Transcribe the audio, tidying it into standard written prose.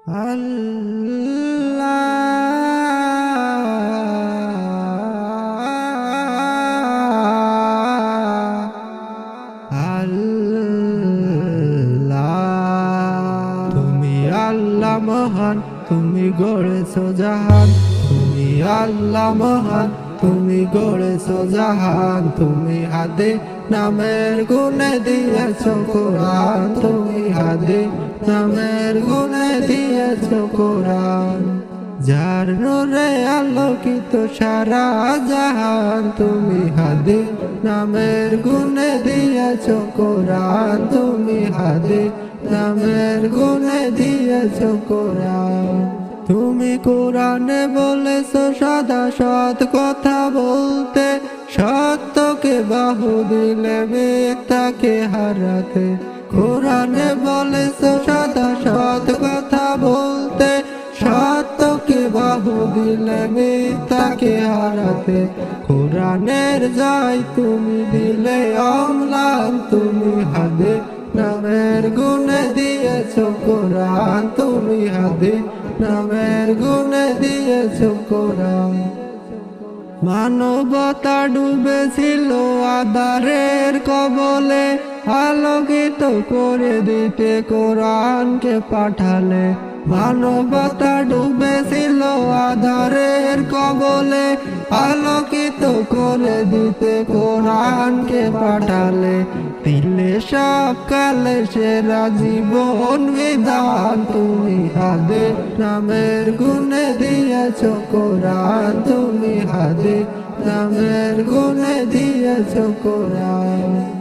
তুমি আল্লাহ মহান, তুমি গড়েছো জাহান। তুমি আল্লাহ মহান, তুমি গড়েছো জাহান। তুমি হাদী নামের গুণে দিয়েছো কোরআন। তুমি হাদী নামের গুণে দিয়েছো কোরআন। যার নূরে আলোকিত সারা জাহান। তুমি হাদী নামের গুণে দিয়েছো কোরআন। তুমি হাদী নামের গুণে দিয়েছো কোরআন। তুমি কোরআনে বলেছো সদা সৎ কথা বলতে, সত্যকে বাহু দিলে মিথ্যাকে হারাতে। কোরআনে বলেছো সদা সৎ কথা বলতে, সত্যকে বাহু দিলে মিথ্যাকে হারাতে। কোরআনের জয় তুমি দিলে অম্লান। তুমি হাদী নামের গুণে দিয়েছো কোরআন। তুমি হাদী নামের গুণে দিয়েছো কোরআন। মানবতা ডুবেছিল আঁধারের কবলে, আলোকিত করে দিতে কোরআনকে পাঠালে। মানবতা ডুবেছিল আঁধারের কবলে, আলোকিত করে দিতে কোরআনকে পাঠালে। দিলে সব কালে সেরা জীবন বিধান। তুমি হাদী নামের গুণে দিয়েছো কোরআন। তুমি হাদী নামের গুণে দিয়েছো কোরআন।